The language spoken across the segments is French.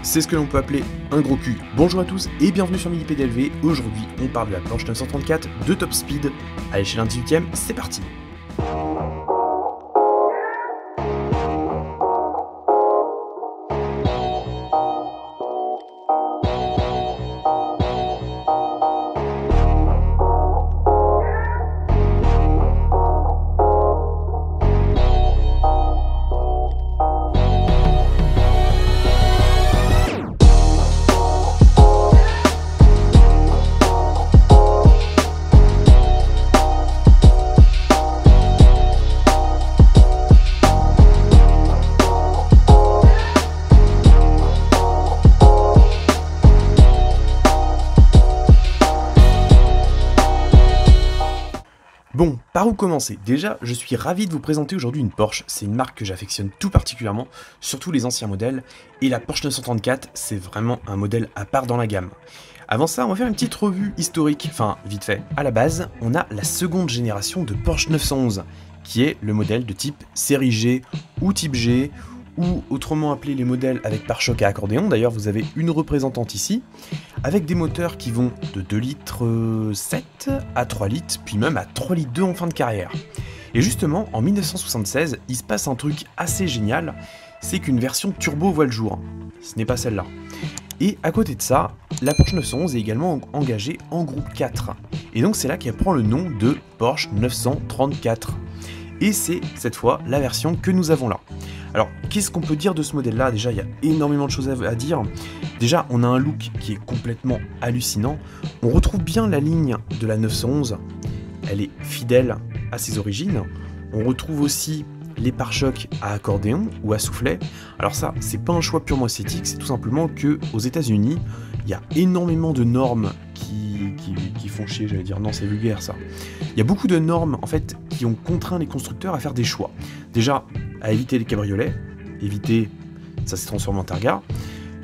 c'est ce que l'on peut appeler un gros cul. Bonjour à tous et bienvenue sur Mini PDLV. Aujourd'hui, on parle de la planche 934 de Top Speed. À l'échelle 1/18, c'est parti. Bon, par où commencer? Déjà, je suis ravi de vous présenter aujourd'hui une Porsche. C'est une marque que j'affectionne tout particulièrement, surtout les anciens modèles. Et la Porsche 934, c'est vraiment un modèle à part dans la gamme. Avant ça, on va faire une petite revue historique, enfin vite fait. À la base, on a la seconde génération de Porsche 911, qui est le modèle de type série G ou type G, ou autrement appelé les modèles avec pare-choc à accordéon. D'ailleurs, vous avez une représentante ici, avec des moteurs qui vont de 2 litres 7 à 3 litres, puis même à 3 litres 2 en fin de carrière. Et justement, en 1976, il se passe un truc assez génial, c'est qu'une version turbo voit le jour. Ce n'est pas celle-là. Et à côté de ça, la Porsche 911 est également engagée en groupe 4. Et donc c'est là qu'elle prend le nom de Porsche 934. Et c'est cette fois la version que nous avons là. Alors, qu'est-ce qu'on peut dire de ce modèle-là? Déjà, il y a énormément de choses à dire. Déjà, on a un look qui est complètement hallucinant. On retrouve bien la ligne de la 911. Elle est fidèle à ses origines. On retrouve aussi les pare-chocs à accordéon ou à soufflet. Alors ça, c'est pas un choix purement esthétique, c'est tout simplement que aux États-Unis, il y a énormément de normes qui font chier, j'allais dire, non, c'est vulgaire ça. Il y a beaucoup de normes, en fait, qui ont contraint les constructeurs à faire des choix. Déjà, à éviter les cabriolets, éviter, ça s'est transformé en targa,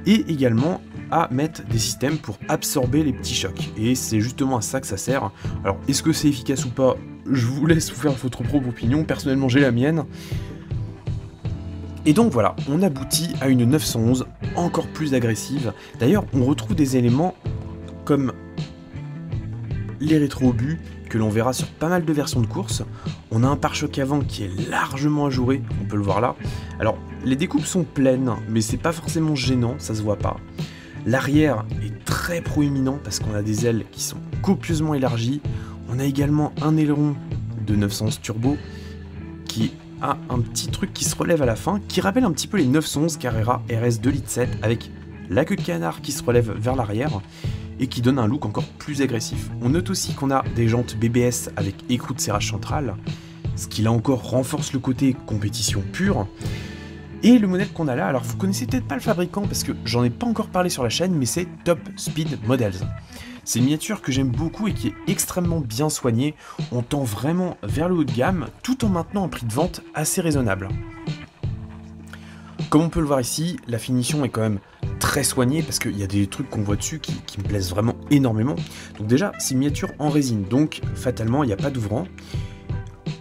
et également à mettre des systèmes pour absorber les petits chocs. Et c'est justement à ça que ça sert. Alors, est-ce que c'est efficace ou pas? Je vous laisse vous faire votre propre opinion, personnellement j'ai la mienne. Et donc voilà, on aboutit à une 911 encore plus agressive. D'ailleurs, on retrouve des éléments comme les rétro-obus que l'on verra sur pas mal de versions de course. On a un pare-choc avant qui est largement ajouré, on peut le voir là. Alors, les découpes sont pleines, mais c'est pas forcément gênant, ça se voit pas. L'arrière est très proéminent parce qu'on a des ailes qui sont copieusement élargies. On a également un aileron de 911 turbo qui a un petit truc qui se relève à la fin, qui rappelle un petit peu les 911 Carrera RS 2 litres 7 avec la queue de canard qui se relève vers l'arrière et qui donne un look encore plus agressif. On note aussi qu'on a des jantes BBS avec écrou de serrage central, ce qui là encore renforce le côté compétition pure. Et le modèle qu'on a là, alors vous connaissez peut-être pas le fabricant parce que j'en ai pas encore parlé sur la chaîne, mais c'est Top Speed Models. C'est une miniature que j'aime beaucoup et qui est extrêmement bien soignée. On tend vraiment vers le haut de gamme tout en maintenant un prix de vente assez raisonnable. Comme on peut le voir ici, la finition est quand même très soignée parce qu'il y a des trucs qu'on voit dessus qui me plaisent vraiment énormément. Donc déjà, c'est une miniature en résine, donc fatalement il n'y a pas d'ouvrant.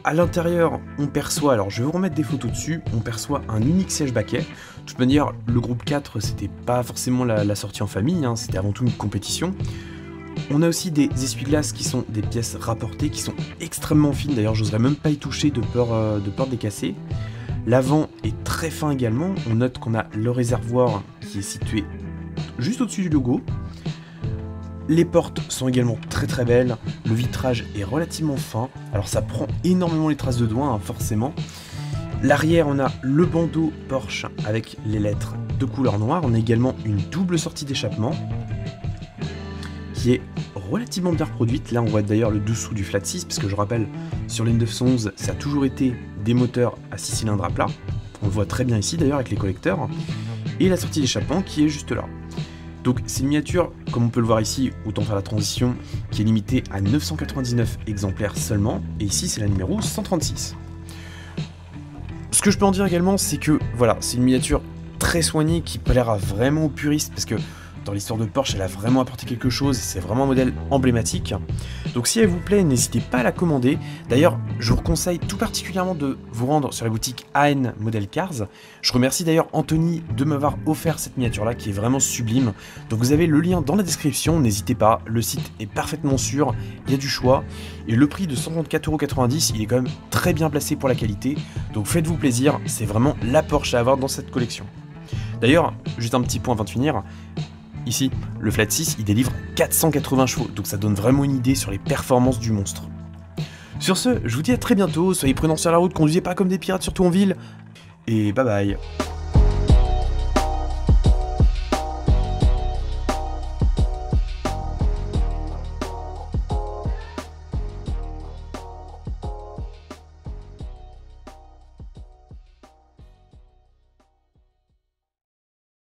À l'intérieur, on perçoit, alors je vais vous remettre des photos dessus, on perçoit un unique siège baquet. De toute manière, le groupe 4, c'était pas forcément la sortie en famille, hein, c'était avant tout une compétition. On a aussi des essuie-glaces qui sont des pièces rapportées, qui sont extrêmement fines, d'ailleurs j'oserais même pas y toucher de peur de les casser. L'avant est très fin également, on note qu'on a le réservoir qui est situé juste au-dessus du logo. Les portes sont également très très belles, le vitrage est relativement fin, alors ça prend énormément les traces de doigts, hein, forcément. L'arrière, on a le bandeau Porsche avec les lettres de couleur noire, on a également une double sortie d'échappement qui est relativement bien reproduite. Là on voit d'ailleurs le dessous du flat 6, parce que je rappelle, sur les 911, ça a toujours été des moteurs à 6 cylindres à plat, on le voit très bien ici d'ailleurs avec les collecteurs, et la sortie d'échappement qui est juste là. Donc c'est une miniature, comme on peut le voir ici, autant faire la transition, qui est limitée à 999 exemplaires seulement, et ici c'est la numéro 136. Ce que je peux en dire également, c'est que voilà, c'est une miniature très soignée qui plaira vraiment aux puristes, parce que dans l'histoire de Porsche, elle a vraiment apporté quelque chose, et c'est vraiment un modèle emblématique. Donc si elle vous plaît, n'hésitez pas à la commander. D'ailleurs, je vous conseille tout particulièrement de vous rendre sur la boutique AN Model Cars. Je remercie d'ailleurs Anthony de m'avoir offert cette miniature-là, qui est vraiment sublime. Donc vous avez le lien dans la description, n'hésitez pas, le site est parfaitement sûr, il y a du choix, et le prix de 134,90 €, il est quand même très bien placé pour la qualité, donc faites-vous plaisir, c'est vraiment la Porsche à avoir dans cette collection. D'ailleurs, juste un petit point avant de finir, ici, le Flat 6, il délivre 480 chevaux, donc ça donne vraiment une idée sur les performances du monstre. Sur ce, je vous dis à très bientôt, soyez prudents sur la route, conduisez pas comme des pirates, surtout en ville, et bye bye.